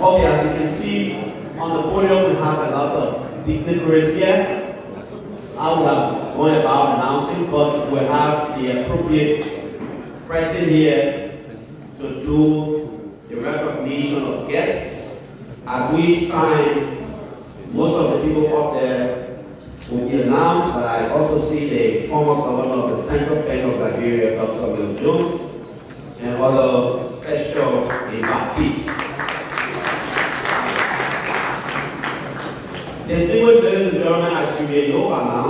Okay, as you can see on the podium, we have a lot of dignitaries here. I will have going about announcing, but we have the appropriate person here to do the recognition of guests, at which time most of the people up there will be announced, but I also see the former governor of the Central Bank of Liberia, Dr. Will Jones, and other special invitees. Distinguished ladies and gentlemen, as you may know by now,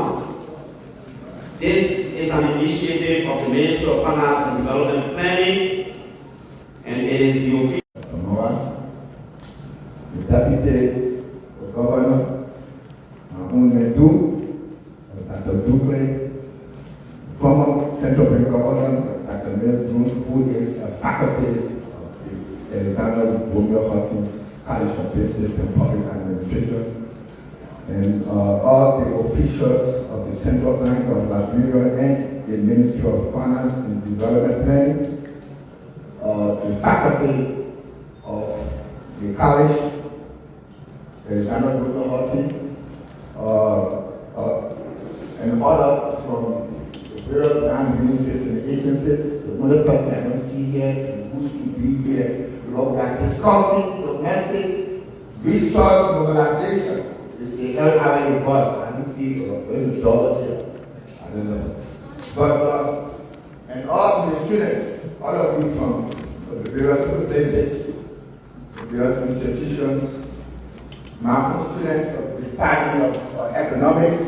this is an initiative of the Ministry of Finance and Development Planning, and it is the official. The Deputy Governor, Dr. Duque, former Central Bank Governor, Dr. Mills Jones, who is a faculty of the Alexander Romeo Hutton College of Business and Public Administration, and all the officials of the Central Bank of Liberia and the Ministry of Finance and Development Planning, the faculty of the college, Alexander Romeo Hutton, and others from the various administrative agencies. The only person I don't see here is who should be here. We are discussing domestic resource mobilization. It's the LNESH board. I don't see where's the double here. I don't know. But and all the students, all of you from the various places, the various institutions, my own students of the Department of Economics,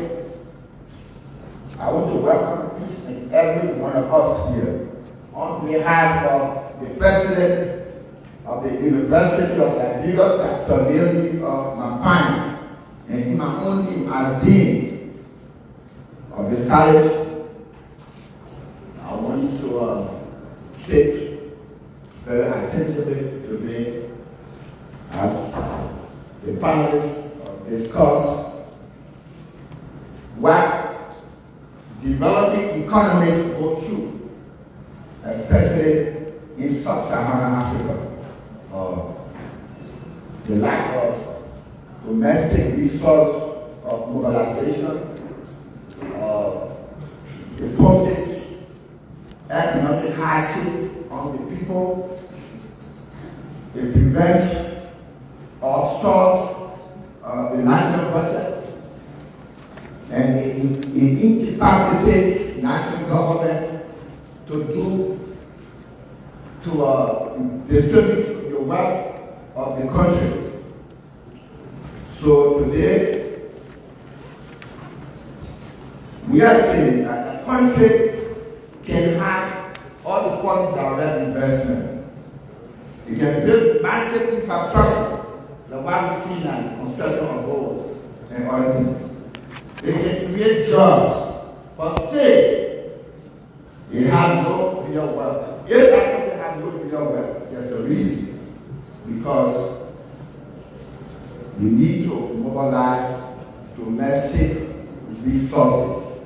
I want to welcome each and every one of us here on behalf of the President of the University of Liberia, Dr. Lily Mapani, and in my own name as Dean of this college. I want you to sit very attentively today as the panelists discuss what developing economies go through, especially in sub-Saharan Africa. The lack of domestic resource of mobilization, it poses economic hardship on the people. It prevents or obstructs the national budget, and it incapacitates national government to distribute the wealth of the country. So today, we are saying that a country can have all the foreign direct investment. It can build massive infrastructure, like what we see now, construction of roads and other things. They can create jobs, but still, they have no real wealth. If that country has no real wealth, there's a reason. Because we need to mobilize domestic resources.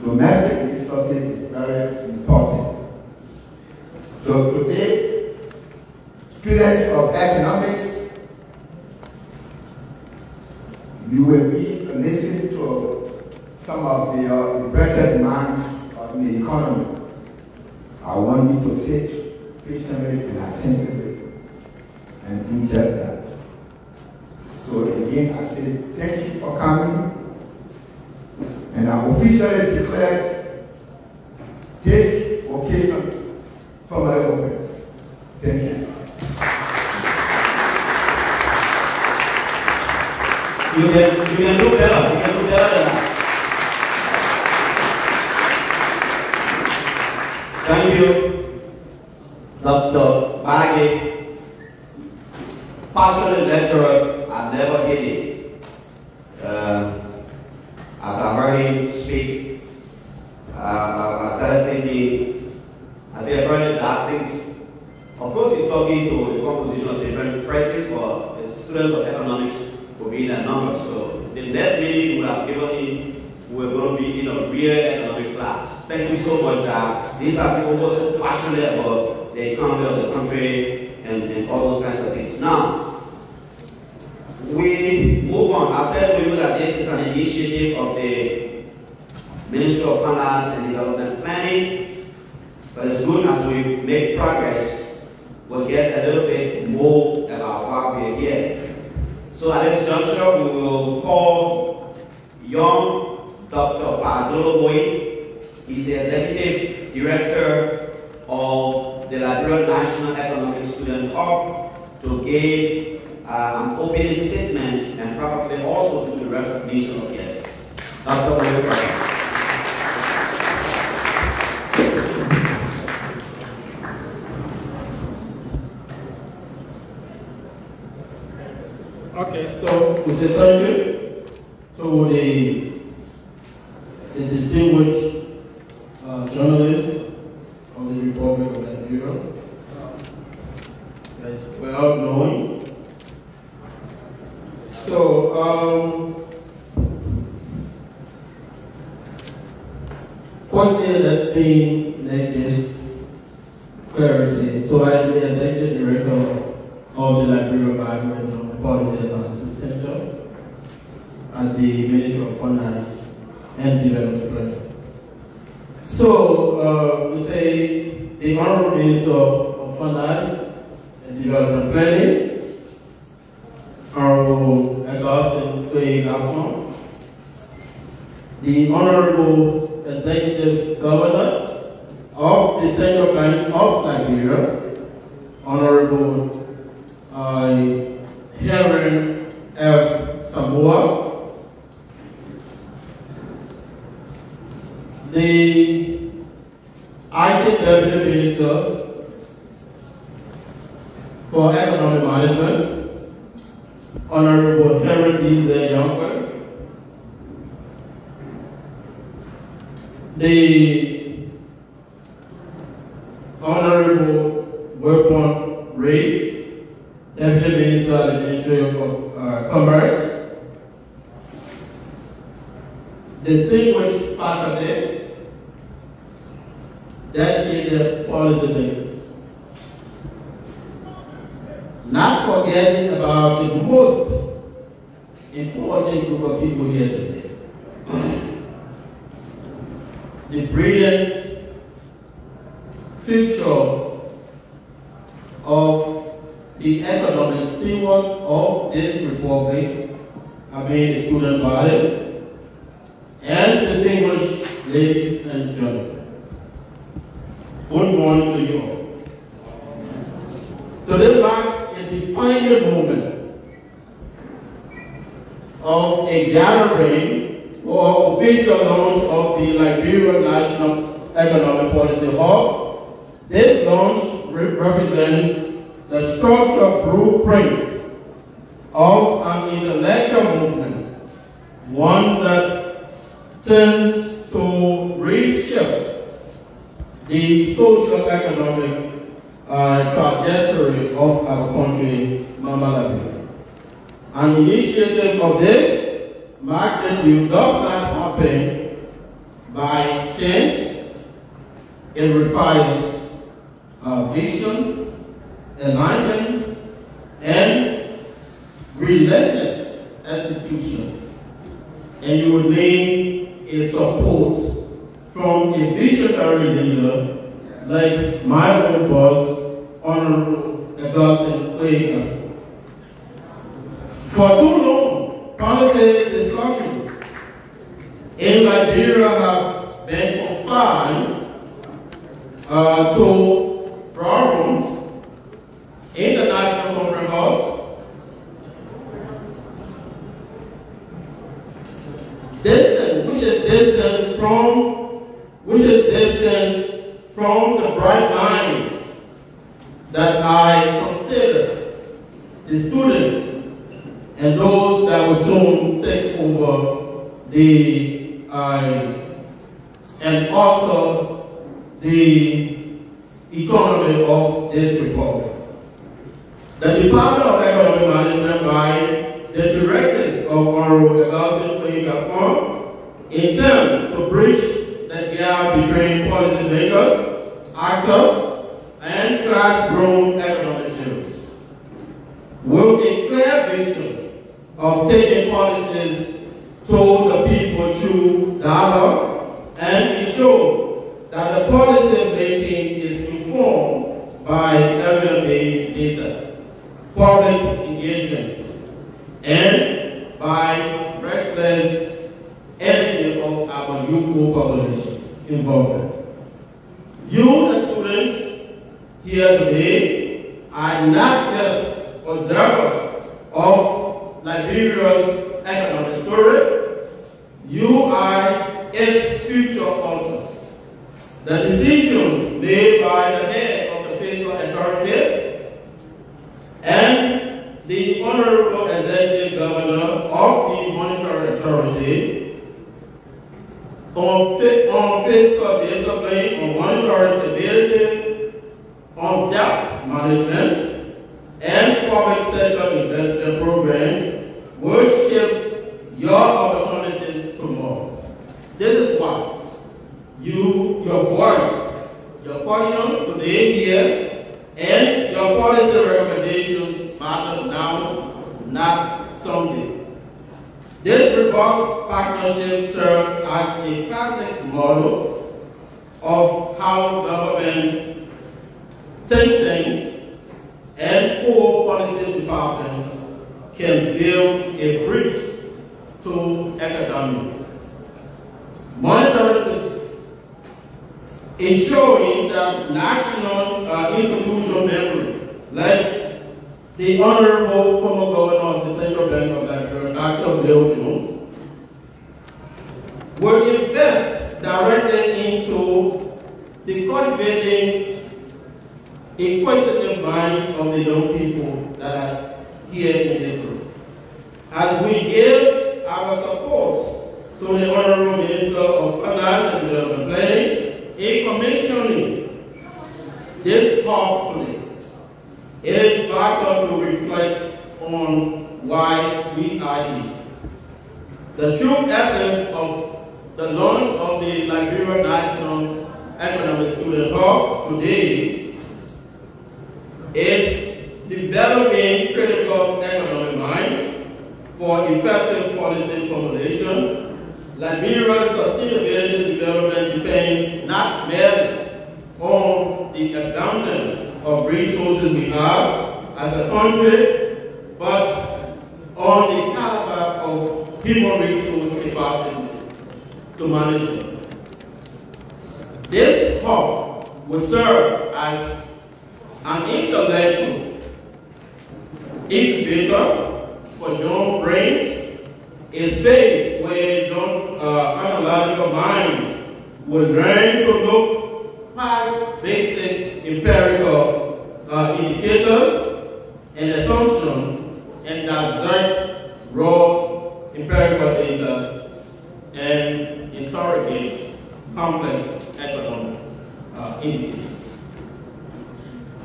Domestic resources is very important. So today, students of economics, you will be listening to some of the better minds of the economy. I want you to sit patiently and attentively and do just that. So again, I say thank you for coming, and I officially declared this occasion formally open. Thank you. You can do better. You can do better than that. Thank you, Dr. Baggy. Passionate lecturers are never hidden. As I heard him speak, I started thinking, I said, I heard that things. Of course, he's talking to the composition of different presses, but the students of economics will be in that number. So the next meeting we would have given him, we're going to be in a real economics class. Thank you so much. These are people who are so passionate about the economy of the country and all those kinds of things. Now, we move on. I said we know that this is an initiative of the Ministry of Finance and Development Planning, but it's good as we make progress, we'll get a little bit more about why we're here. So at this juncture, we will call young Dr. Padolo Boy. He's the Executive Director of the Liberian National Economic Student Hub to give an opening statement and probably also do the recognition of guests. Dr. Boy. Okay, so we say thank you to the distinguished journalists of the Republic of Liberia. That's well known. So, what did that mean like this clarity? So I am the Executive Director of the Liberian Environment and Policy Analysis Center at the Ministry of Finance and Development. So we say the Honorable Minister of Finance and Development Planning, Honorable Augustine Kwei-Gafon, the Honorable Executive Governor of the Central Bank of Liberia, Honorable Heron F. Samoa, the acting Deputy Minister for Economic Management, Honorable Heron D. Younger, the Honorable Wilbon Ray, Deputy Minister of the Ministry of Commerce, distinguished faculty, dedicated policymakers, not forgetting about the most important group of people here today, the brilliant future of the economic steward of this republic, I mean the student body, and distinguished ladies and gentlemen. Good morning to you all. Today marks a defining moment of a gathering for official launch of the Liberian National Economic Policy Hub. This launch represents the structural blueprint of an intellectual movement, one that tends to reshape the socio-economic trajectory of our country, Mama Liberia. An initiative of this magnitude does not happen by chance. It requires vision, alignment, and relentless execution. And you would need a support from a visionary leader like my own boss, Honorable Augustine Kwei-Gafon. For too long, policy discussions in Liberia have been confined to problems in the National Conference House, which is distant from the bright minds that I consider the students and those that will soon take over and alter the economy of this republic. The Department of Economic Management, by the directive of Honorable Augustine Kwei-Gafon, intend to bridge the gap between policymakers, actors, and classroom economic theories, with a clear vision of taking policies to the people through dialogue and ensure that the policy making is informed by evidence-based data, public engagement, and by reckless energy of our youthful population involvement. You, the students here today, are not just observers of Liberia's economic story, you are its future authors. The decisions made by the head of the fiscal authority and the Honorable Executive Governor of the Monetary Authority on fiscal discipline, on monetary stability, on debt management, and public sector investment programs will shape your opportunities tomorrow. This is why your voice, your questions today here, and your policy recommendations matter now, not someday. This robust partnership serves as a classic model of how government think tanks and core policy departments can build a bridge to academia. Monetary ensuring that national institutional memory, like the Honorable former Governor of the Central Bank of Liberia, Dr. Bill Jones, will invest directly into the cultivating inquisitive minds of the young people that are here in this room. As we give our support to the Honorable Minister of Finance and Development Planning in commissioning this hub today, it is vital to reflect on why we are here. The true essence of the launch of the Liberian National Economic Student Hub today is developing critical economic minds for effective policy formulation. Liberia's sustainability development depends not merely on the abundance of resources we have as a country, but on the caliber of human resource capacity to manage them. This hub will serve as an intellectual incubator for young brains, a space where young analytical minds will learn to look past basic empirical indicators and assumptions and assert raw empirical data and interrogate complex economic indicators.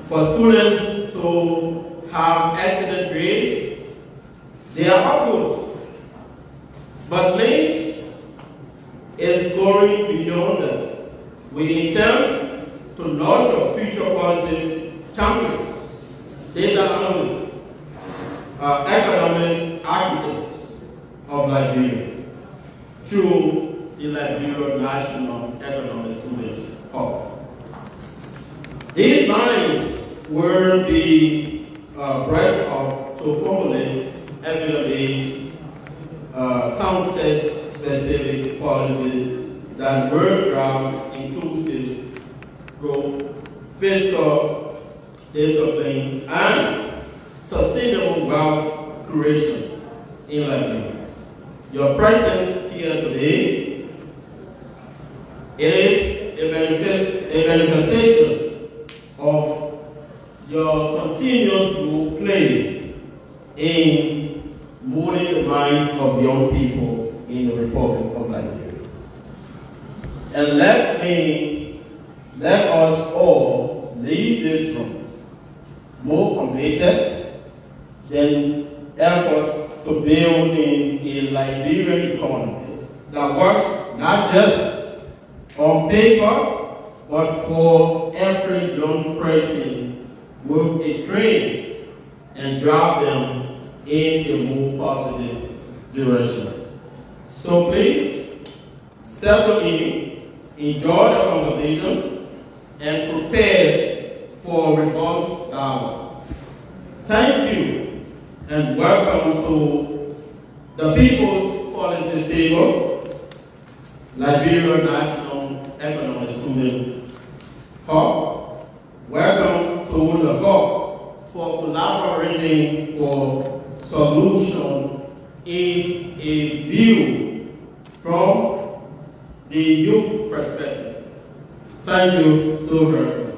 For students to have excellent grades, they are upwards. But LNESH is going beyond that. We intend to nurture future policy champions, data analysts, economic architects of Liberia through the Liberian National Economic Students Hub. These minds will be brought up to formulate evidence-based, context-specific policies that will drive inclusive growth, fiscal discipline, and sustainable wealth creation in Liberia. Your presence here today, it is a manifestation of your continuous role playing in molding the minds of young people in the Republic of Liberia. And let us all leave this room more committed than ever to building a Liberian economy that works not just on paper, but for every young person with a dream and drive them in a more positive direction. So please, settle in, enjoy the conversation, and prepare for a robust dialogue. Thank you, and welcome to the People's Policy Table, Liberia National Economic Student Hub. Welcome to the Hub for collaborating for solution in a view from the youth perspective. Thank you so very much.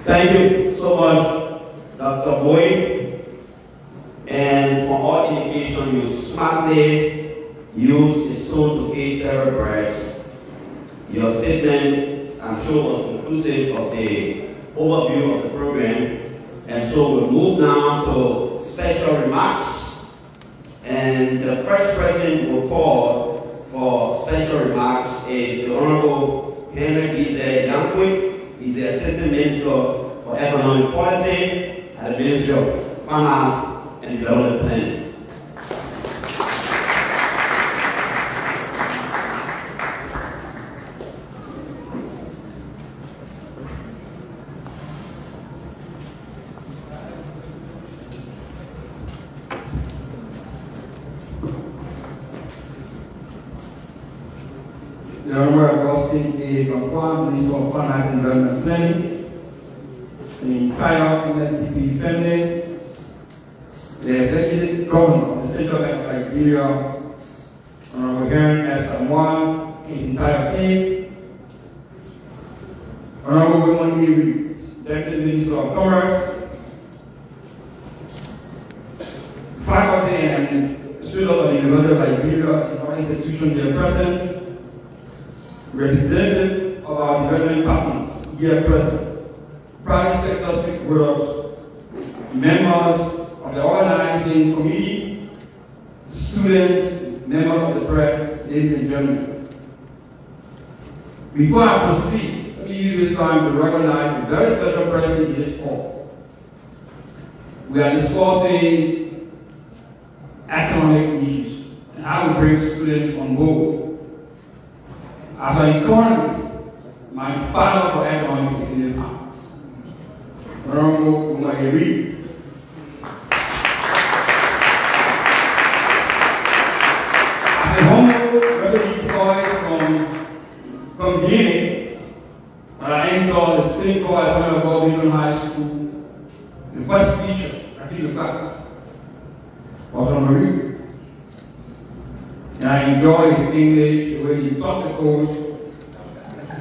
Thank you so much, Dr. Boyd. And for all indication, you smartly used a stone to kill several birds. Your statement, I'm sure, was inclusive of the overview of the program. And so we'll move now to special remarks. And the first person we'll call for special remarks is the Honorable Henry Gize Yankwi. He's the Assistant Minister for Economic Policy at the Ministry of Finance and Development Planning. The Honorable Austin A. Gafwan, Minister of Finance and Development Planning, the entire MFDP family, the Executive Governor of the Central Bank of Liberia, Honorable Henry S. Amwa, his entire team, Honorable William E. Reed, Deputy Minister of Commerce, faculty and students of the University of Liberia and all institutions here present, representative of our development partners here present, private sector stakeholders, members of the organizing committee, students, members of the press, ladies and gentlemen. Before I proceed, let me use this time to recognize a very special person in this hall. We are discussing economic issues and how to bring students on board. As an economist, my father for economics is in his house. Honorable William Reed. As a humble refugee boy from Guinea, when I entered the same course as Honorable Liberia High School, the first teacher I did the class was Honorable Reed. And I enjoy his English, the way he taught the course,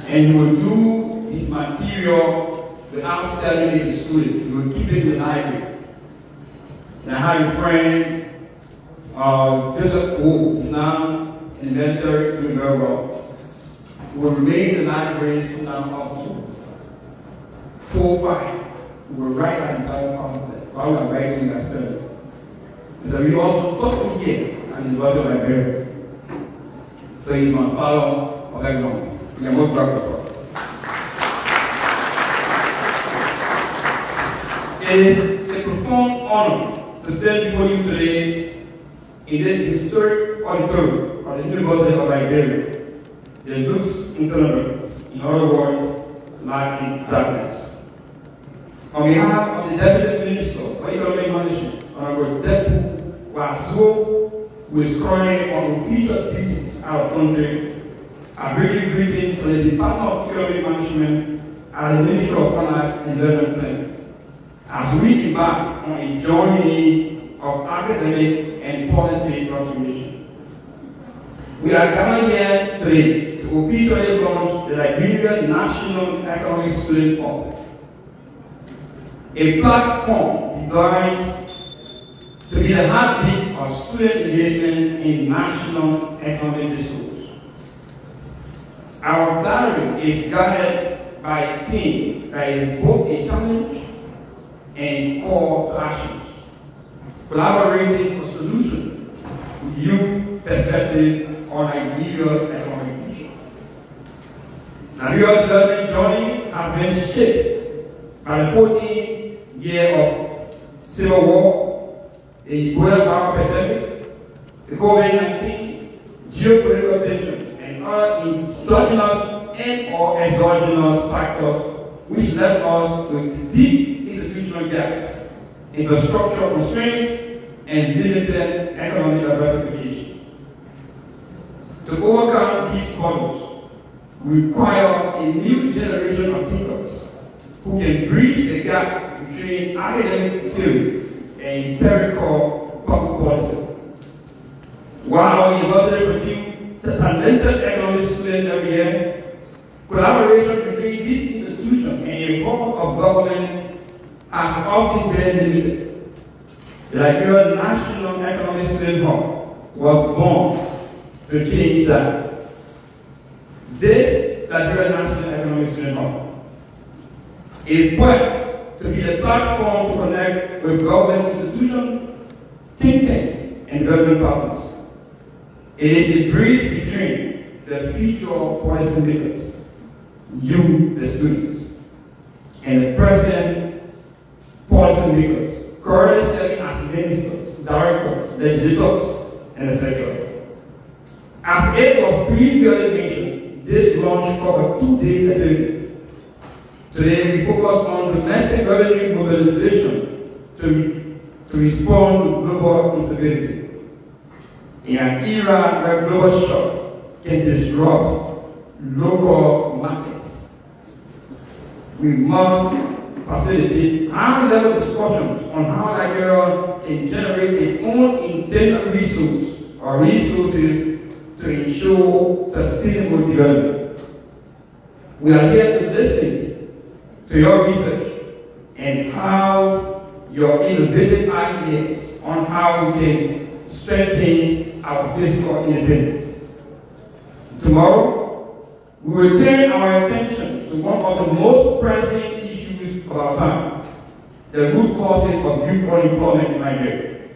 and he would do his material without selling it to students. He would keep it in the library. And I have a friend, Joseph Wu, is now in the military doing very well, who will remain in the library from now up to 4-5. Who will write an entire pamphlet while we are writing that study. So we also taught me here at the University of Liberia. So he's my fellow of economics. We are most proud of it. It is a profound honor to stand before you today in this historic auditorium of the University of Liberia. The looks internal, in other words, light in darkness. On behalf of the Deputy Minister for Economic Management, Honorable Depu Wazo, who is currently on official duties out of country, I bring you greetings from the Department of Economic Management and the Ministry of Finance and Development Planning, as we embark on a journey of academic and policy transformation. We are gathered here today to officially launch the Liberian National Economic Student Hub, a platform designed to be the heartbeat of student engagement in national economic discourse. Our gathering is guided by a theme that is both a challenge and call to action, collaborating for solutions youth perspective on Liberia's economic future. Liberia's development journey has been shaped by the 14 years of civil war, the Ebola pandemic, the COVID-19, geopolitical tension, and other exogenous and/or exogenous factors which left us with deep institutional gaps, infrastructural constraints, and limited economic diversification. To overcome these problems, we require a new generation of thinkers who can bridge the gap between academic theory and empirical public policy. While our university produces talented economic students every year, collaboration between these institutions and a form of government has often been limited. The Liberian National Economic Student Hub was born to change that. This Liberian National Economic Student Hub is poised to be the platform to connect with government institutions, think tanks, and development partners. It is the bridge between the future policymakers, you, the students, and the present policymakers, currently serving as ministers, directors, legislators, and etc. As it was previously mentioned, this launch covered 2 days activities. Today we focus on domestic revenue mobilization to respond to global instability. In an era where global shock can disrupt local markets, we must facilitate high-level discussions on how Liberia can generate its own internal resources to ensure sustainable development. We are here to listen to your research and how your innovative ideas on how we can strengthen our fiscal independence. Tomorrow, we will turn our attention to one of the most pressing issues of our time, the root causes of youth unemployment in Nigeria.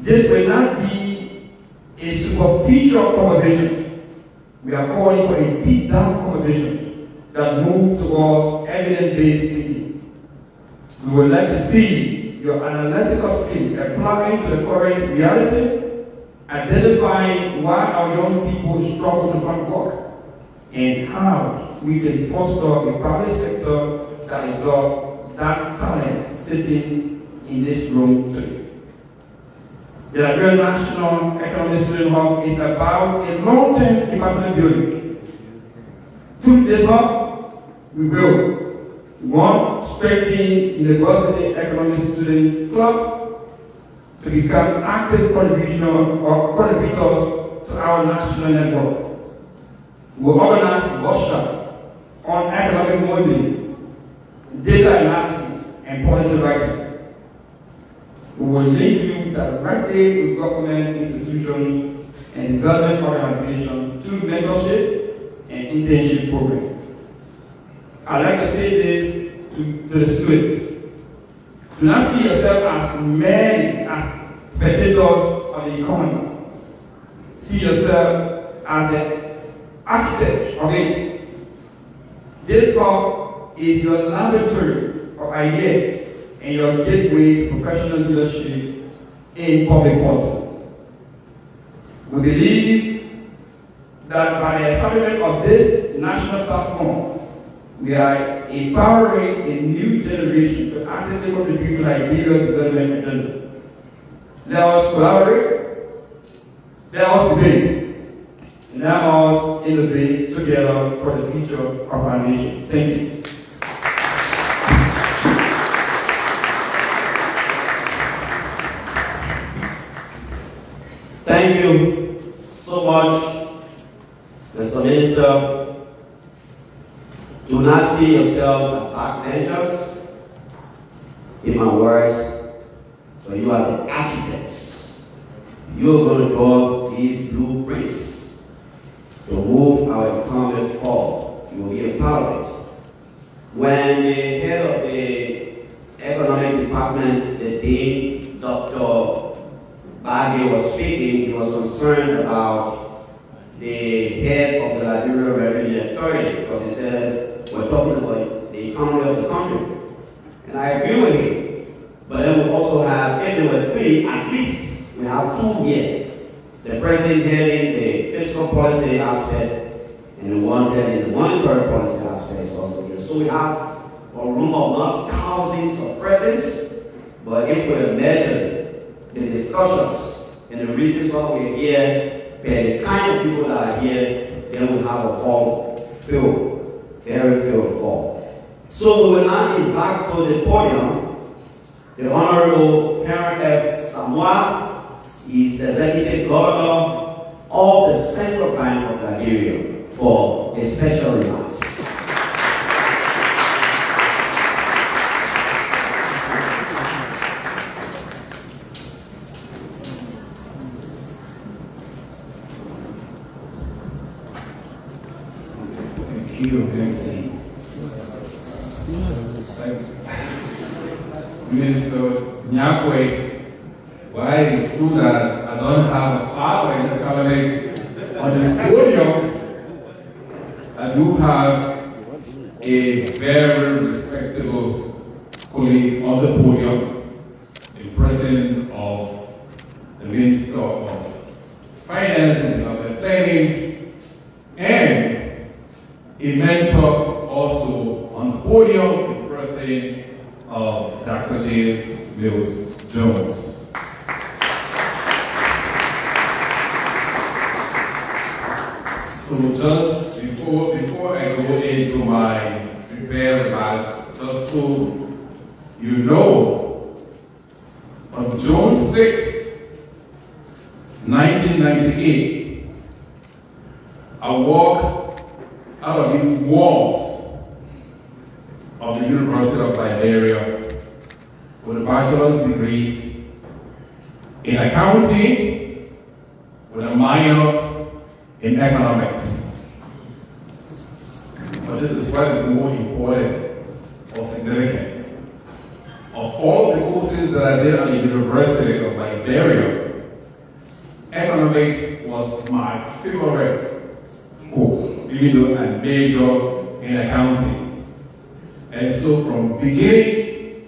This will not be a superficial conversation. We are calling for a deep down conversation that moves towards evidence-based thinking. We would like to see your analytical skills applying to the current reality, identifying why our young people struggle to find work, and how we can foster a private sector that is of that talent sitting in this room today. The Liberian National Economic Student Hub is about a long-term capacity building. Through this hub, we will 1. Strengthen University Economic Student Club to become active contributors to our national network. We will organize workshops on economic modeling, data analysis, and policy writing. We will link you directly with government institutions and development organizations through mentorship and internship programs. I'd like to say this to the students. Do not see yourself as merely spectators of the economy. See yourself as the architect of it. This hub is your laboratory of ideas and your gateway to professional leadership in public policy. We believe that by the establishment of this national platform, we are empowering a new generation to actively contribute to Liberia's development agenda. Let us collaborate, let us debate, and let us innovate together for the future of our nation. Thank you. Thank you so much, Mr. Minister. Do not see yourselves as backbenchers. In my words, so you are the architects. You are going to draw these blueprints to move our economy forward. You will be a part of it. When the head of the economic department, the dean, Dr. Bagge, was speaking, he was concerned about the head of the Liberian Revenue Authority because he said we're talking about the economy of the country. And I agree with him. But then we also have, if there were three, at least we have two here. The president heading the fiscal policy aspect and the one heading the monetary policy aspect also here. So we have a room of not thousands of presidents, but if we measure the discussions and the reasons why we're here, by the kind of people that are here, then we have a hall filled, very filled hall. So we will now invite to the podium the Honorable Karen F. Samoa. He's the Executive Governor of the Central Bank of Liberia for a special remarks. Thank you, Nancy. Minister Nyakwe, why it is true that I don't have a father in economics on this podium, I do have a very respectable colleague on the podium, the president of the Minister of Finance and Development Planning, and a mentor also on the podium, the president of Dr. J. Mills Jones. So just before I go into my prepared remarks, just so you know, on June 6, 1998, I walked out of these walls of the University of Liberia with a bachelor's degree in accounting with a minor in economics. But this is what is more important or significant. Of all the courses that I did at the University of Liberia, economics was my favorite course, even though I majored in accounting. And so from beginning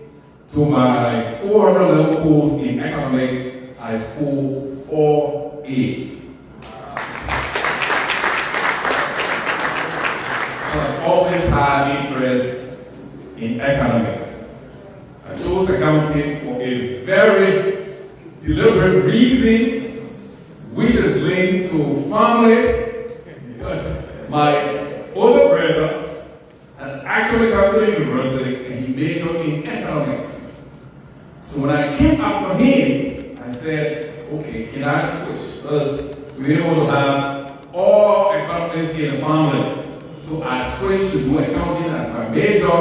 to my 400 level course in economics, I scored 4 A's. So I've always had interest in economics. I chose accounting for a very deliberate reason, which is linked to family, because my older brother had actually gone to the university and he majored in economics. So when I came after him, I said, okay, can I switch? Because we didn't want to have all economists in the family. So I switched to do accounting as my major,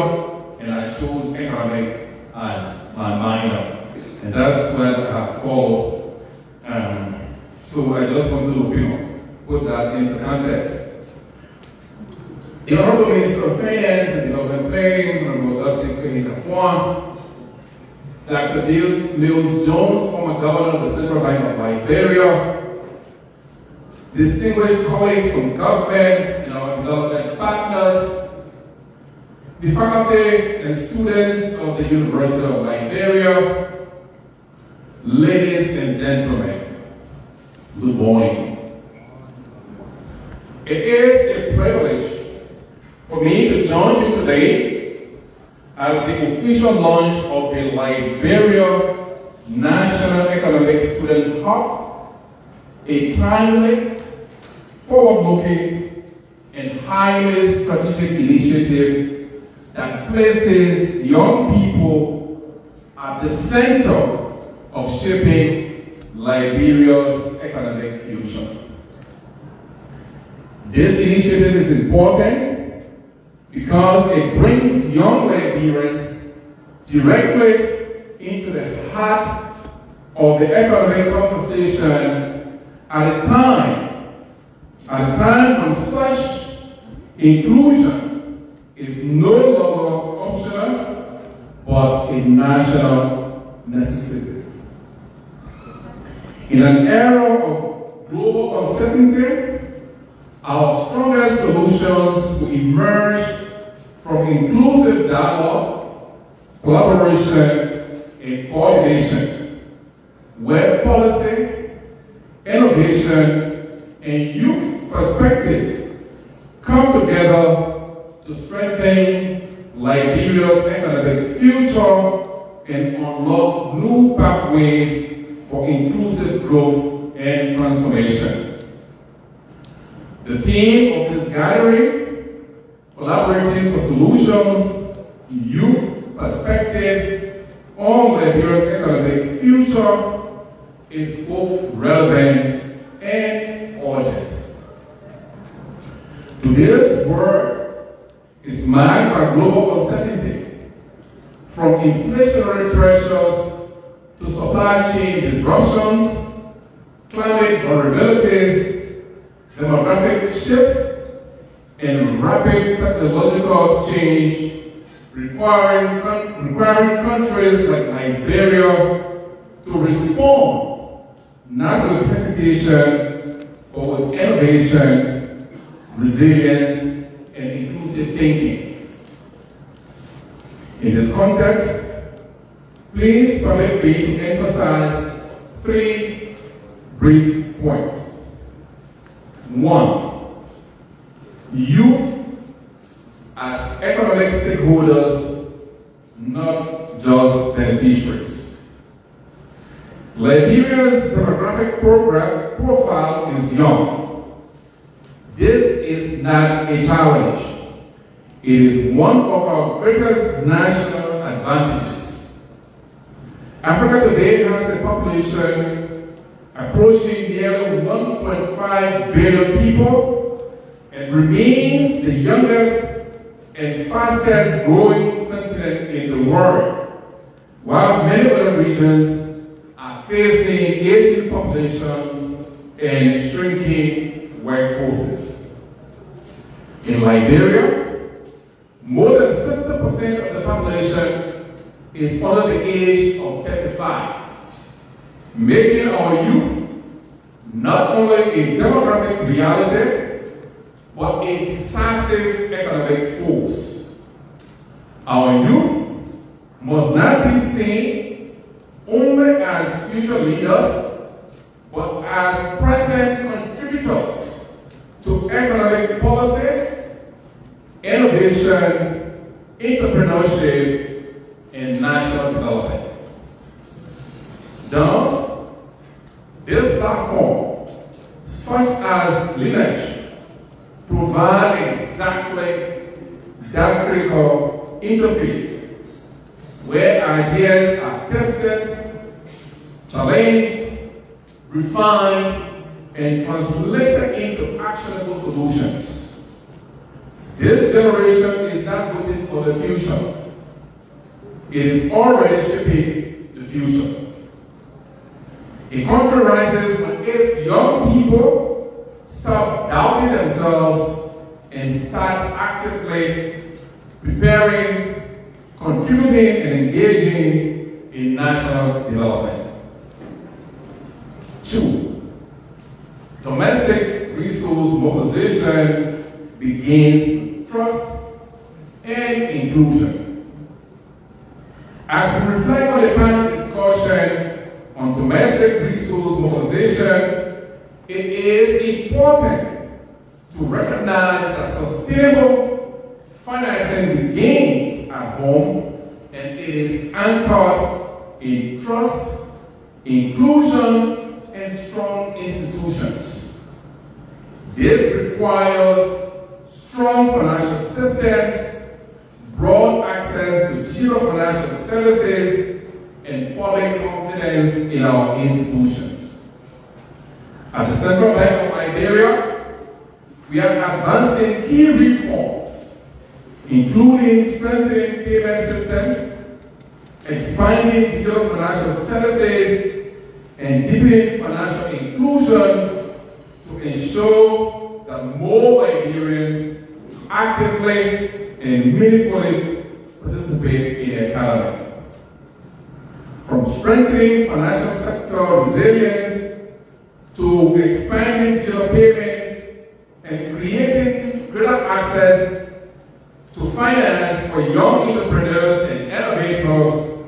and I chose economics as my minor. And that's what I followed. So I just wanted to put that into context. The Honorable Minister of Finance and Development Planning, Honorable Dustin Kafwan, Dr. J. Mills Jones, former governor of the Central Bank of Liberia, distinguished colleagues from government and our development partners, the faculty and students of the University of Liberia, ladies and gentlemen, good morning. It is a privilege for me to join you today at the official launch of the Liberia National Economic Student Hub, a timely, forward-looking, and highly strategic initiative that places young people at the center of shaping Liberia's economic future. This initiative is important because it brings young Liberians directly into the heart of the economic conversation at a time when such inclusion is no longer optional, but a national necessity. In an era of global uncertainty, our strongest solutions will emerge from inclusive dialogue, collaboration, and coordination, where policy, innovation, and youth perspectives come together to strengthen Liberia's economic future and unlock new pathways for inclusive growth and transformation. The theme of this gathering, Collaborating for Solutions, Youth Perspectives on Liberia's economic future, is both relevant and urgent. Today's world is marked by global uncertainty, from inflationary pressures to supply chain disruptions, climate vulnerabilities, demographic shifts, and rapid technological change requiring countries like Liberia to respond not with hesitation, but with innovation, resilience, and inclusive thinking. In this context, please permit me to emphasize 3 brief points. 1, youth as economic stakeholders, not just beneficiaries. Liberia's demographic profile is young. This is not a challenge. It is one of our greatest national advantages. Africa today has a population approaching nearly 1.5 billion people and remains the youngest and fastest growing continent in the world, while many other regions are facing aging populations and shrinking workforces. In Liberia, more than 60% of the population is under the age of 35, making our youth not only a demographic reality, but a decisive economic force. Our youth must not be seen only as future leaders, but as present contributors to economic policy, innovation, entrepreneurship, and national development. Thus, this platform, such as LNESH, provide exactly that critical interface where ideas are tested, challenged, refined, and translated into actionable solutions. This generation is not waiting for the future. It is already shaping the future. A country rises when its young people stop doubting themselves and start actively preparing, contributing, and engaging in national development. 2, domestic resource mobilization begins with trust and inclusion. As we reflect on the panel discussion on domestic resource mobilization, it is important to recognize that sustainable financing begins at home, and it is anchored in trust, inclusion, and strong institutions. This requires strong financial systems, broad access to digital financial services, and public confidence in our institutions. At the Central Bank of Liberia, we are advancing key reforms, including strengthening payment systems, expanding digital financial services, and deepening financial inclusion to ensure that more Liberians actively and meaningfully participate in the economy. From strengthening financial sector resilience to expanding digital payments and creating greater access to finance for young entrepreneurs and innovators,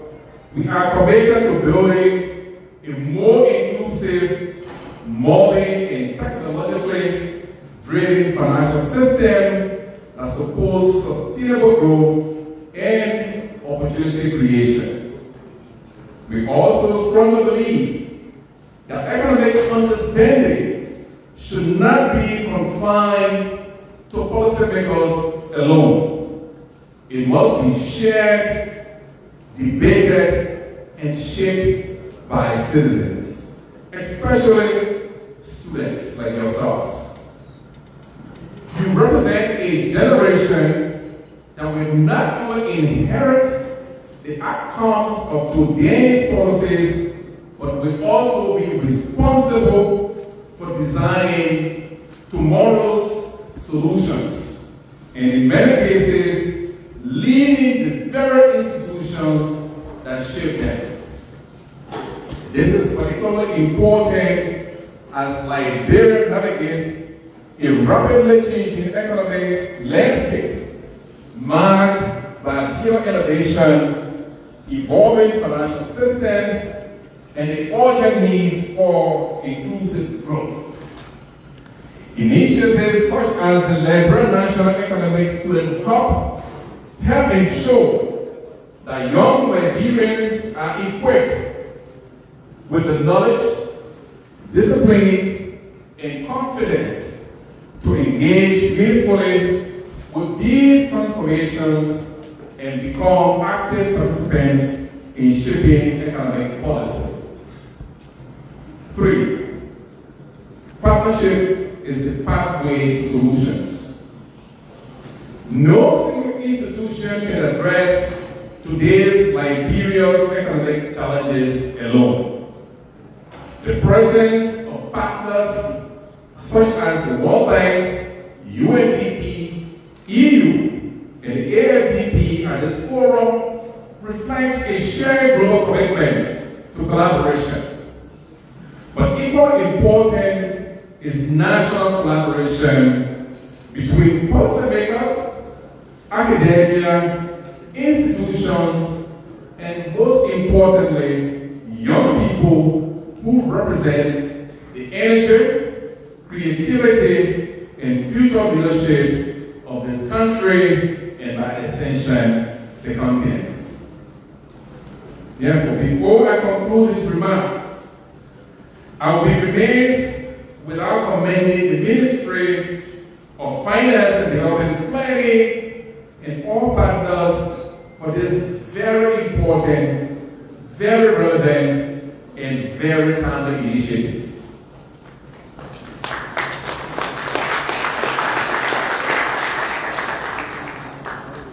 we are committed to building a more inclusive, modern, and technologically driven financial system that supports sustainable growth and opportunity creation. We also strongly believe that economic understanding should not be confined to policymakers alone. It must be shared, debated, and shaped by citizens, especially students like yourselves. You represent a generation that will not only inherit the outcomes of today's policies, but will also be responsible for designing tomorrow's solutions, and in many cases, leading the very institutions that shape them. This is particularly important as Liberia navigates a rapidly changing economic landscape marked by digital innovation, evolving financial systems, and the urgent need for inclusive growth. Initiatives such as the Liberian National Economic Student Hub have ensured that young Liberians are equipped with the knowledge, discipline, and confidence to engage meaningfully with these transformations and become active participants in shaping economic policy. 3. Partnership is the pathway to solutions. No single institution can address today's Liberia's economic challenges alone. The presence of partners such as the World Bank, UNDP, EU, and the AMFDP at this forum reflects a shared global commitment to collaboration. But equally important is national collaboration between policymakers, academia, institutions, and most importantly, young people who represent the energy, creativity, and future leadership of this country and by extension, the continent. Therefore, before I conclude these remarks, I will be remiss without commending the Ministry of Finance and Development Planning and all partners for this very important, very relevant, and very timely initiative.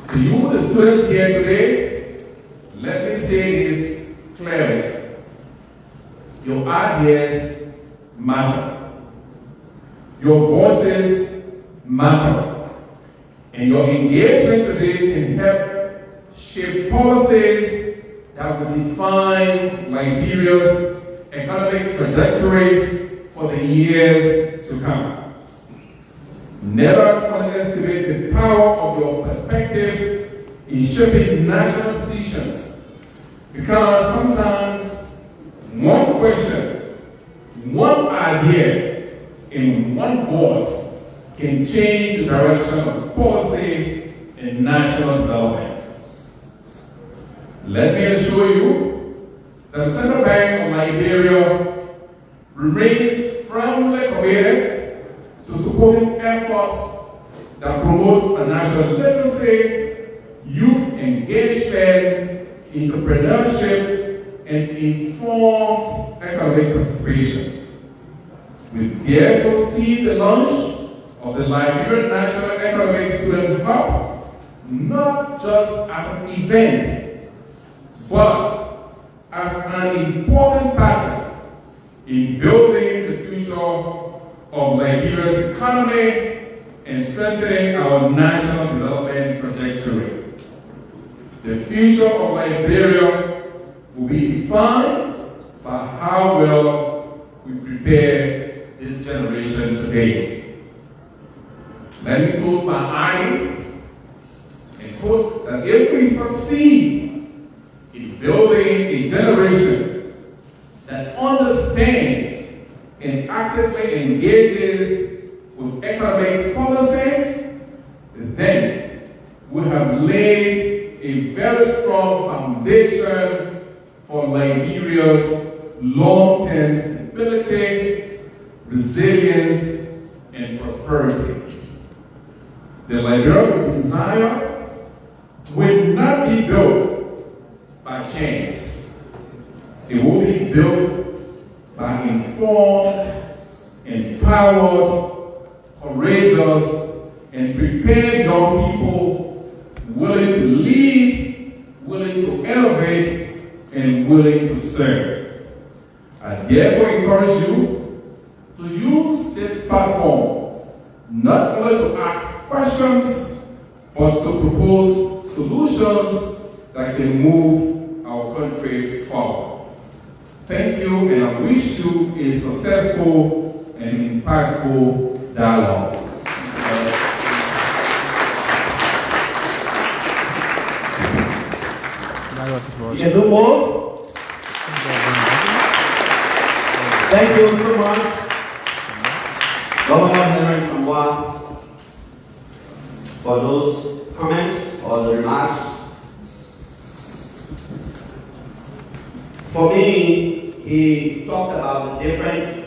To you, the students here today, let me say this clearly. Your ideas matter. Your voices matter. And your engagement today can help shape policies that will define Liberia's economic trajectory for the years to come. Never underestimate the power of your perspective in shaping national decisions, because sometimes one question, one idea, and one voice can change the direction of policy and national development. Let me assure you that the Central Bank of Liberia remains firmly committed to supporting efforts that promote financial literacy, youth engagement, entrepreneurship, and informed economic participation. We therefore see the launch of the Liberian National Economic Student Hub not just as an event, but as an important partner in building the future of Liberia's economy and strengthening our national development trajectory. The future of Liberia will be defined by how well we prepare this generation today. Let me close my eye and quote that if we succeed in building a generation that understands and actively engages with economic policy, then we have laid a very strong foundation for Liberia's long-term stability, resilience, and prosperity. The Liberian desire will not be built by chance. It will be built by informed, empowered, courageous, and prepared young people willing to lead, willing to innovate, and willing to serve. I therefore encourage you to use this platform not only to ask questions, but to propose solutions that can move our country forward. Thank you, and I wish you a successful and impactful dialogue. You can do more. Thank you so much, Governor Henry Samwa, for those comments or the remarks. For me, he talked about the different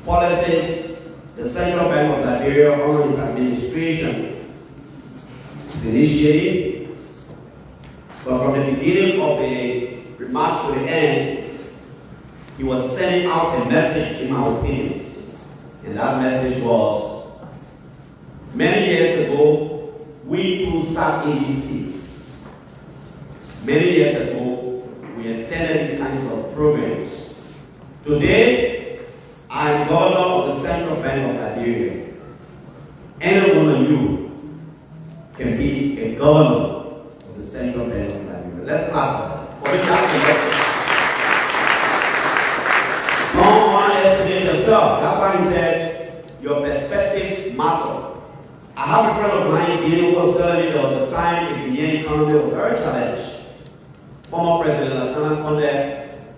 policies the Central Bank of Liberia under his administration is initiating. But from the beginning of the remarks to the end, he was sending out a message, in my opinion. And that message was, many years ago, we too sat ADCs. Many years ago, we attended these kinds of programs. Today, I am governor of the Central Bank of Liberia. Any one of you can be a governor of the Central Bank of Liberia. Let's clap for it. Don't underestimate yourself. That's why he says your perspectives matter. I have a friend of mine in Guinea who was telling me there was a time the Guinean economy was very challenged. Former President Lassana Conde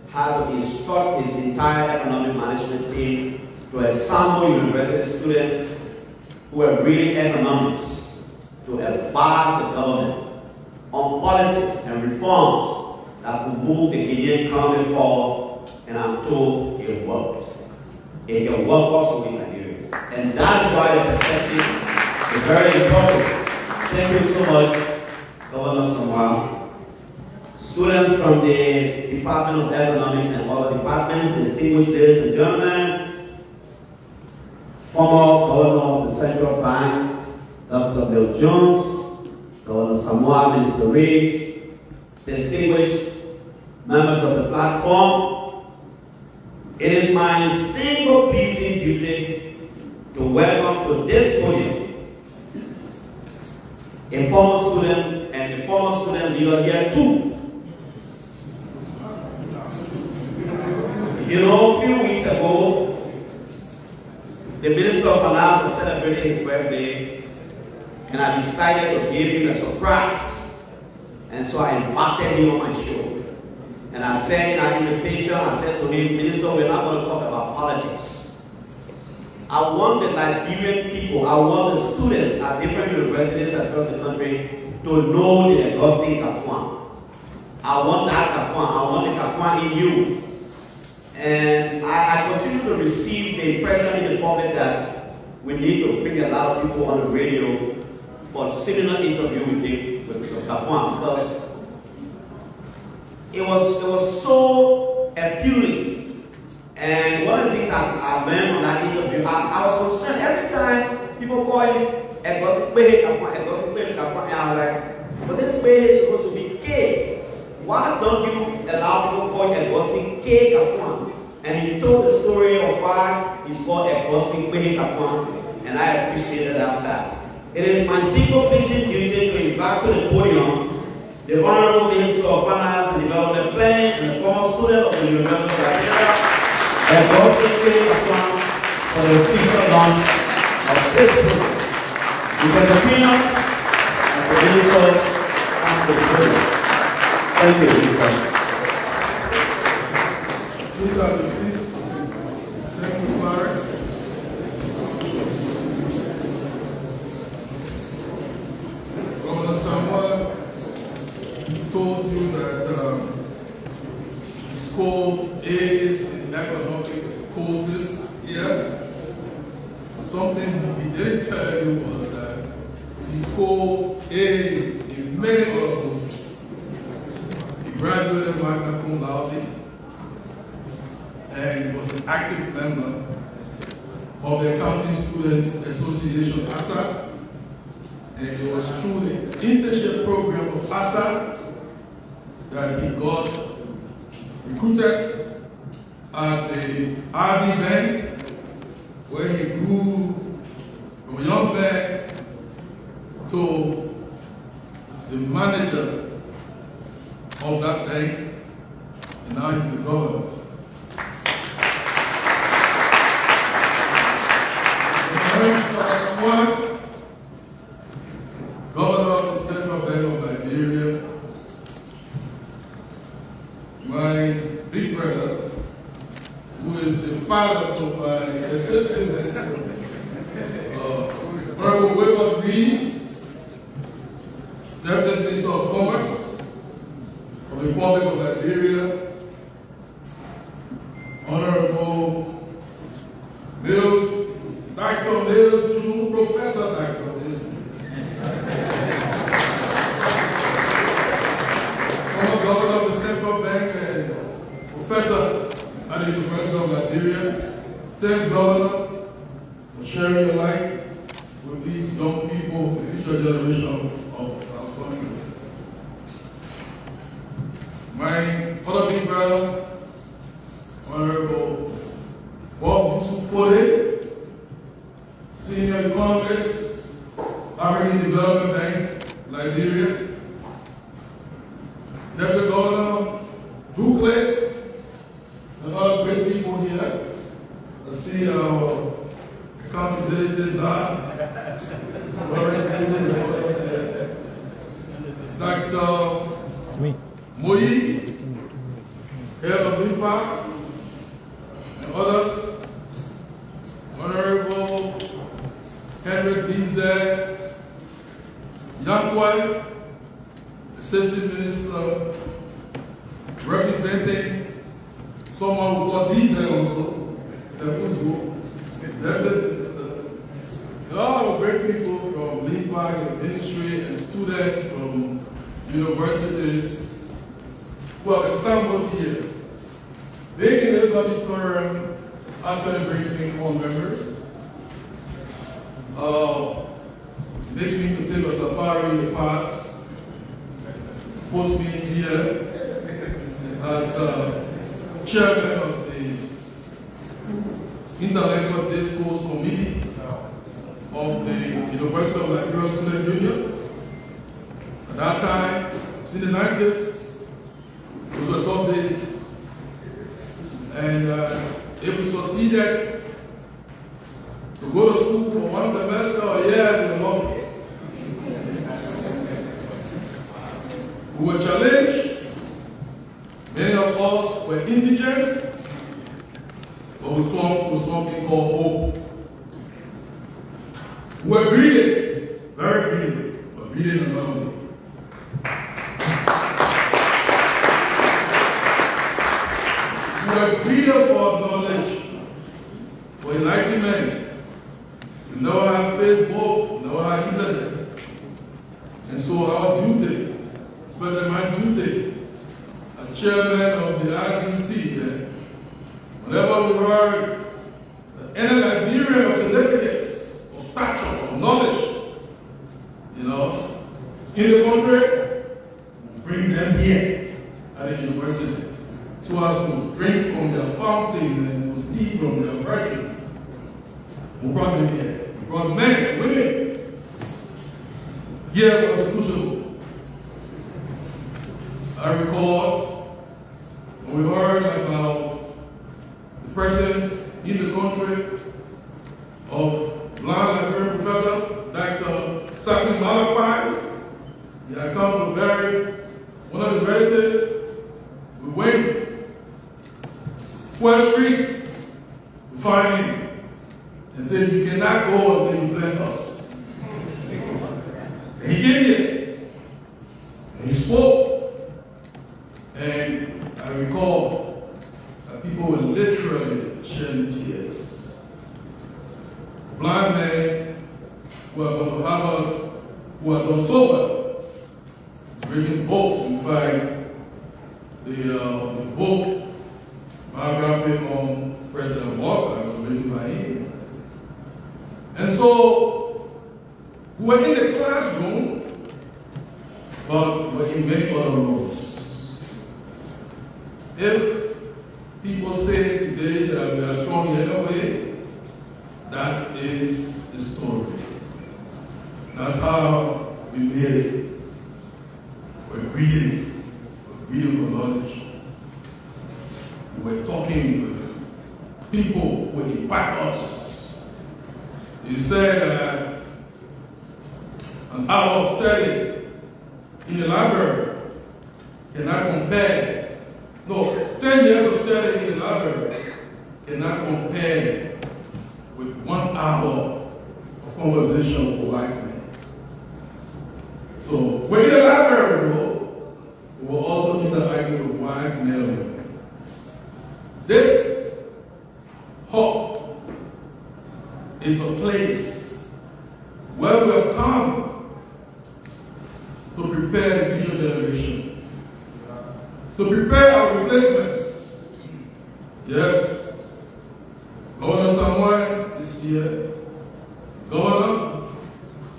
had to instruct his entire economic management team to assemble university students who were reading economics to advise the government on policies and reforms that would move the Guinean economy forward, and I'm told it worked. It can work also in Liberia. And that's why the perspective is very important. Thank you so much, Governor Samwa. Students from the Department of Economics and other departments, distinguished ladies and gentlemen, former Governor of the Central Bank, Dr. Bill Jones, Governor Samwa, Minister Reed, distinguished members of the platform, it is my single pleasing duty to welcome to this podium a former student and a former student leader here too. You know, a few weeks ago, the Minister of Finance was celebrating his birthday, and I decided to give him a surprise. And so I invited him on my show. And I said in our invitation, I said to him, Minister, we're not going to talk about politics. I want the Liberian people, I want the students at different universities across the country to know the Augustine Kafwan. I want that Kafwan, I want the Kafwan in you. And I continue to receive the impression in the public that we need to bring a lot of people on the radio for a similar interview with Kafwan, because it was so appealing. And one of the things I learned from that interview, I was concerned every time people call him Kafwan, and I was like, but this way is supposed to be K. Why don't you allow people to call him K Kafwan? And he told the story of why he's called Kafwan, and I appreciated that fact. It is my single pleasing duty to invite to the podium the Honorable Minister of Finance and Development Planning and the former student of the University of Liberia, Kafwan. for the official launch of this program. You can opinion and the minister and the program. Thank you, Minister. These are the fees. Thank you, Clarence. Governor Samuel told you that he scored A's in economic courses here. Something he didn't tell you was that he scored A's in many other courses. He graduated magna cum laude and was an active member of the Accounting Students Association, ASA, and it was through the internship program of ASA that he got recruited at the RB Bank, where he grew from a young man to the manager of that bank, and now he's the governor. Governor of the Central Bank of Liberia, my big brother, who is the father to my assistant, Honorable Wilbur Reeves, Deputy Minister of Commerce of the Republic of Liberia, Honorable Mills, Dr. Mills, Jr., Professor Dr. Mills. Former Governor of the Central Bank and Professor at the University of Liberia. Thanks, Governor, for sharing your life with these young people, the future generation of our country. My other big brother, Honorable Bob Yusuf Fode, Senior Economist, African Development Bank, Liberia. Deputy Governor Duke, and other great people here. I see our accountabilities are. Dr. Moyi, head of LIPA, and others. Honorable Henry Dize, Yankwai, Assistant Minister, representing someone who got Dize also, Deputy Minister. And all our great people from LIPA, the ministry, and students from universities who have assembled here. Being in this auditorium, Anthony brings me 4 members. Makes me to take a safari in the past, post me here as chairman of the Intellectual Discourse Committee of the University of Liberia Student Union. At that time, in the 90s, those were tough days. And if we succeeded to go to school for 1 semester or a year, we were lucky. We were challenged. Many of us were indigent, but we clung to something called hope. We were greedy, very greedy, but greedy in another way. We were greedy for knowledge, for enlightenment. We never had Facebook, never had internet. And so our duty, especially my duty, as chairman of the RDC, that whenever we heard that any Liberian of significance, of stature, of knowledge, in the country, bring them here at the university, so as to drink from their fountain and to steal from their virtue. We brought them here. We brought men and women. Here was crucible. I recall when we heard about the presence in the country in Malachi. He had come to bury one of his relatives. We went 12th Street to find him and said, "You cannot go until you bless us." And he came here. And he spoke. And I recall that people were literally shedding tears. Blind men who are going to Harvard, who are done so well, reading books. In fact, the book, biography on President Walker, was written by him. And so, we were in the classroom, but we were in many other rooms. If people say today that we are strong in a way, that is the story. That's how we made it. We're reading for knowledge. We're talking with people who impact us. You said that an hour of study in the library cannot compare. No, 10 years of study in the library cannot compare with 1 hour of conversation with a wise man. So, when in the library, we will also interact with wise men and women. This hall is a place where we have come to prepare the future generation, to prepare our replacements. Yes, Governor Samuel is here. Governor,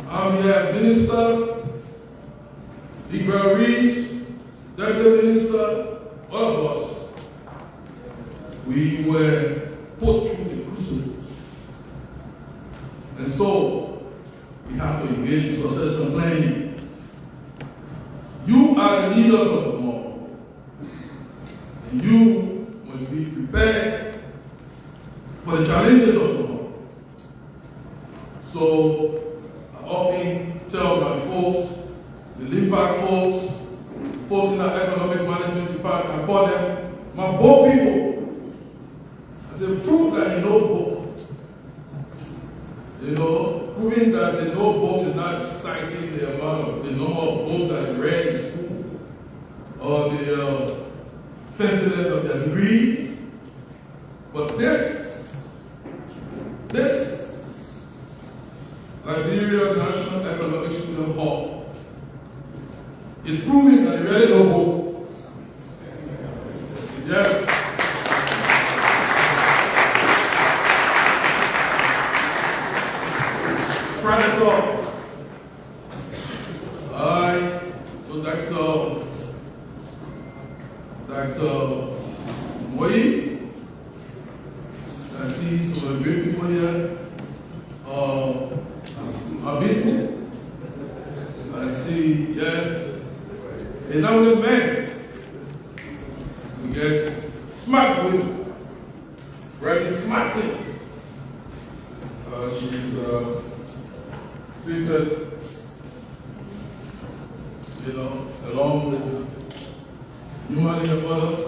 I'm here, Minister, Liberian, Deputy Minister, all of us. We were put through the crucible. And so, we have to engage in succession planning. You are the leaders of tomorrow. And you must be prepared for the challenges of tomorrow. So, I often tell my folks, the Limback folks in the economic management department, I call them my book people. I say, prove that you know book. You know, proving that the notebook is not citing the number of books that they read in school, or the fanciness of their degree. But this Liberia National Economic Student Hall is proving that they really know book. Yes. Friday talk. I, to Dr. Moyi, I see some great people here. Abitu, I see, yes, a number of men. We get smart women, writing smart things. She's seated, along with humanity and others.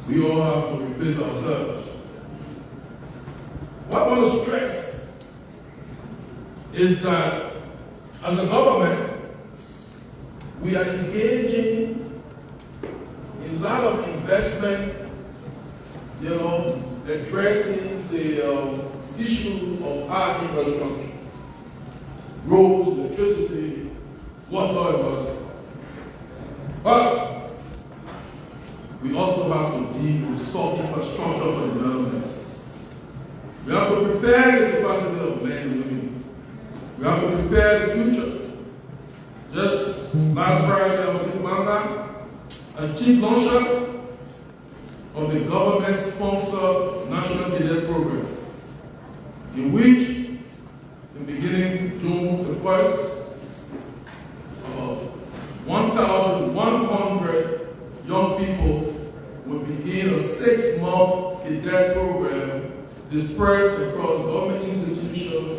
We all have to replace ourselves. What I want to stress is that as a government, we are engaging in a lot of investment, addressing the issue of our infrastructure, roads, electricity, water, and others. But we also have to deal with soft infrastructure for development. We have to prepare the capacity of men and women. We have to prepare the future. Just last Friday, I was in Banga, as chief launcher of the government-sponsored National Cadet Program, in which, in beginning June the 1st, 1,100 young people will begin a 6-month cadet program dispersed across government institutions,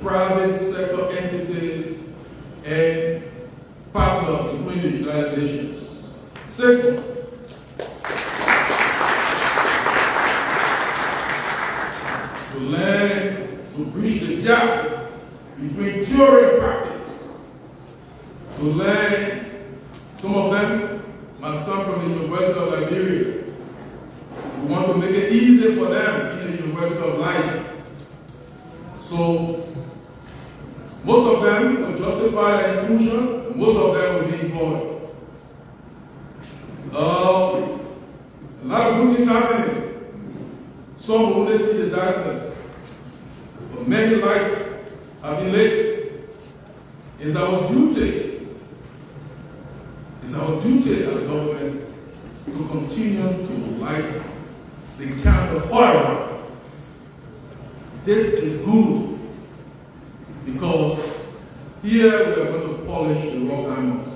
private sector entities and partners, including the United Nations. 6, to learn to bridge the gap between theory and practice. To learn, some of them must come from the University of Liberia. We want to make it easier for them in the University of Life. So, most of them will justify their inclusion, and most of them will be employed. A lot of good things happening. Some will only see the darkness, but many lives have been lit. It's our duty as government to continue to light the candle of fire. This is good because here we are going to polish the rock diamonds.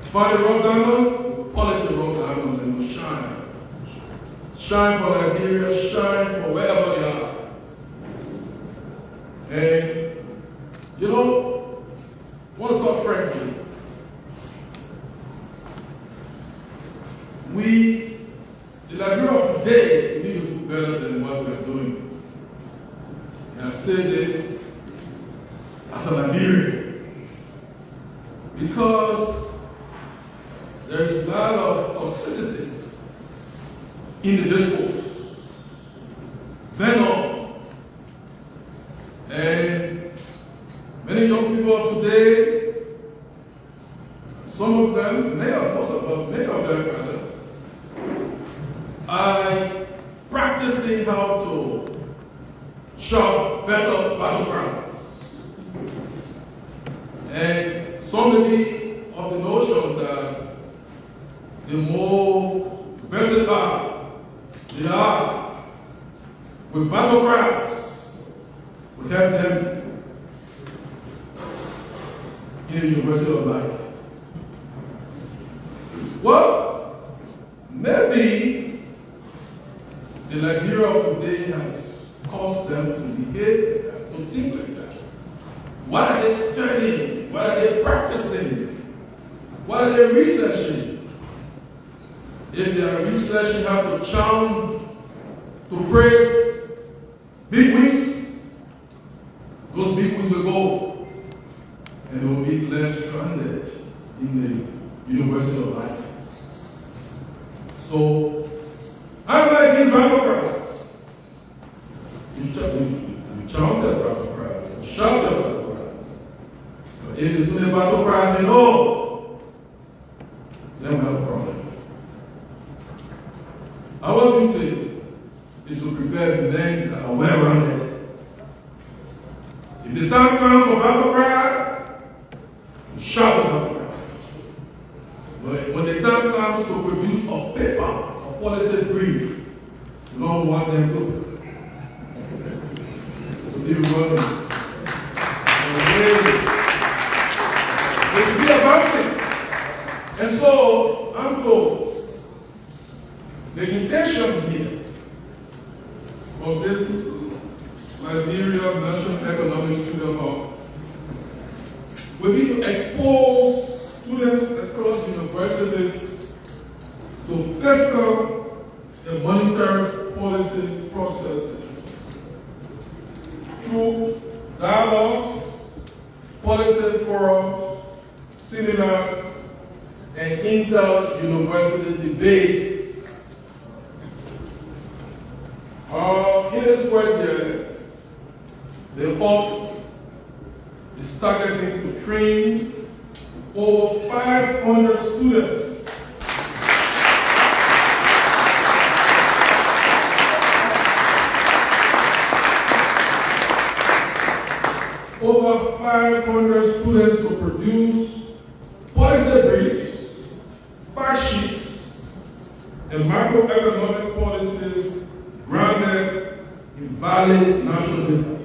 Find the rock diamonds, polish the rock diamonds, and we'll shine. Shine for Liberia, shine for wherever they are. And, you know, I want to talk frankly. The Liberia of today, we need to do better than what we are doing. And I say this as a Liberian because there is a lot of toxicity in the discourse, venom, and many young people of today, some of them, many of them are practicing how to shop better battlegrounds. And some may be of the notion that the more versatile they are with battlegrounds, will help them in the University of Life. Well, maybe the Liberia of today has caused them to behave like that, to think like that. What are they studying? What are they practicing? What are they researching? If they are researching how to chant, to praise big wigs, those big wigs will go, and they will be less stranded in the University of Life. So, I'm like in battlegrounds. You chanted battlegrounds, you shouted battlegrounds. But if it's only battlegrounds, you know, then we have a problem. Our duty is to prepare the men that are well-rounded. If the time comes for battleground, you shout the battleground. But when the time comes to produce a paper, policy brief, you don't want them to be running. It be about it. And so I'm told the intention here of this Liberia National Economic Student Hall will be to expose students across universities to fiscal and monetary policy processes through dialogues, policy forums, seminars, and inter-university debates. In this question, the hub is targeting to train over 500 students over 500 students to produce policy briefs, fact sheets, and macroeconomic policies grounded in valid national data.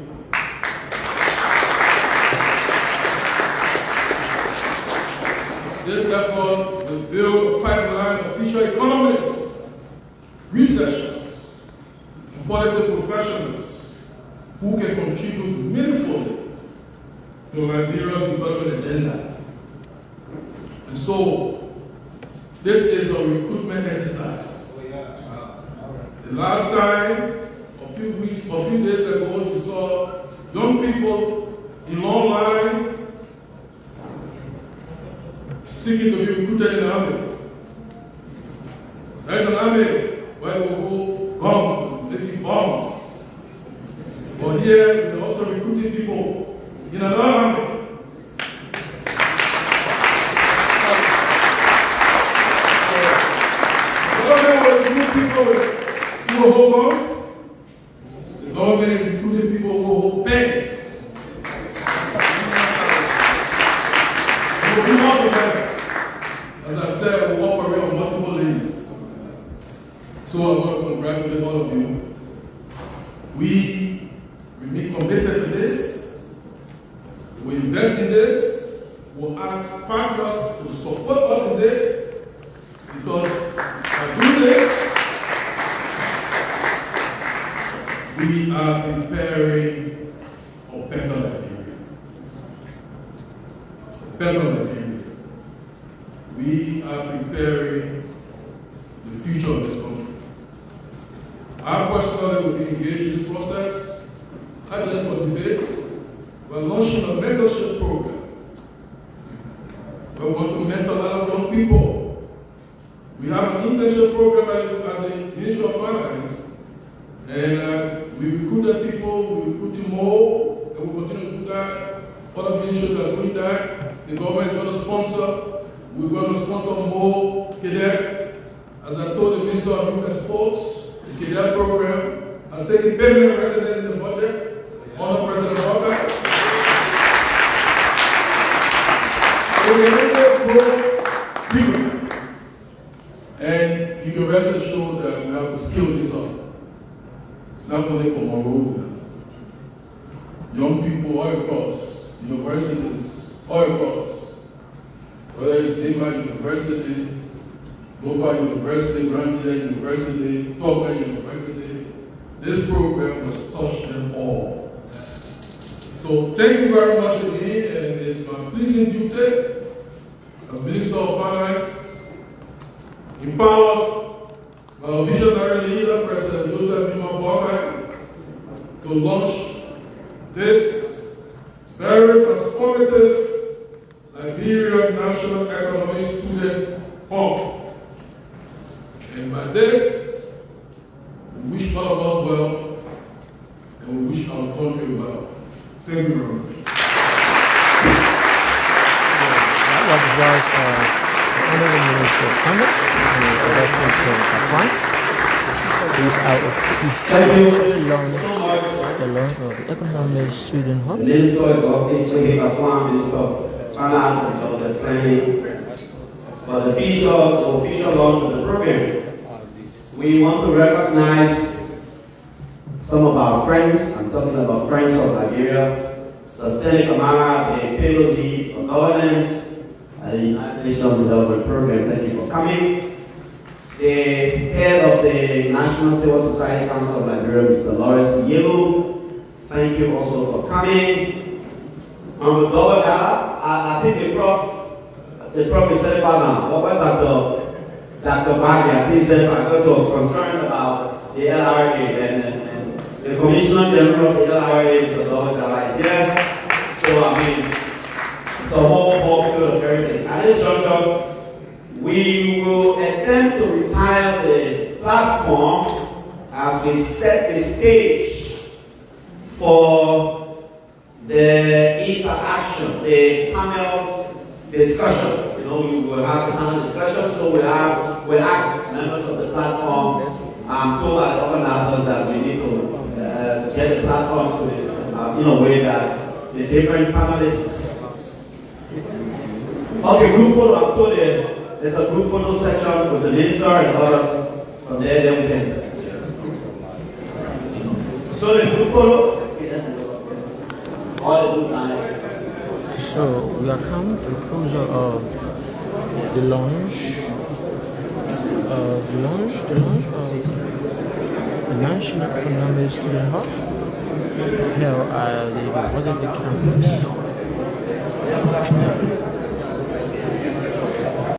This effort will build a pipeline of future economists, researchers, and policy professionals who can contribute meaningfully to Liberia's development agenda. And so, this is a recruitment exercise. The last time, a few days ago, we saw young people in long line seeking to be recruited in the army. There's an army where they will go guns, maybe bombs. But here, we're also recruiting people in another army. The government will recruit people who will hold guns. The government is recruiting people who will hold pens. We will work together. As I said, we operate on multiple lanes. So I want to congratulate all of you. We remain committed to this. We invest in this. We'll ask partners to support us in this. Because by doing this, we are preparing a better Liberia. A better Liberia. We are preparing the future of this country. I personally will be engaged in this process, not just for debates. We're launching a mentorship program. We want to mentor a lot of young people. We have an internship program at the Ministry of Finance, and we recruited people, we're recruiting more, and we'll continue to do that. Other ministries are doing that. The government is going to sponsor. We're going to sponsor more cadets. As I told the Minister of Youth and Sports, the cadet program has taken permanent residence in the budget under President Robert. So we are able to grow people. And you can rest assured that we have to scale this up. It's not only for Monrovia. Young people all across, universities all across, whether it's Liberian University, Lofa University, Grandia University, Toga University, this program has touched them all. So thank you very much again, and it's my pleasing duty as Minister of Finance, empowered by our visionary leader, President Joseph Boakai, to launch this very transformative Liberian National Economic Student Hub. And by this, we wish all of us well, and we wish our country well. Thank you very much. That was Honorable Minister of Commerce and the President of Afghan. He's out of the launch of the Economic Student Hub. Minister of Afghan, Minister of Finance, and the planning for the official launch of the program. We want to recognize some of our friends. I'm talking about friends of Liberia. Sustaining Kamara, the payroll lead for governance at the United Nations Development Program. Thank you for coming. The head of the National Civil Society Council of Liberia, Mr. Lawrence Yelu. Thank you also for coming. With I think the prof is said now. What about Dr. Bagia, please said because he was concerned about the LRA and the Commissioner General of the LRA is the Lord here. So I mean, it's a whole field of everything. At this juncture, we will attempt to retire the platform as we set the stage for the interaction, the panel discussion. We will have a panel discussion, so we'll ask members of the platform told our organizers that we need to get the platform to in a way that the different panelists. Okay, group photo. I'm told there's a group photo section with the minister and others. From there, then we can. So the group photo. All the group time. So we are coming to the closure of the launch of the National Economic Student Hub. here at the university campus.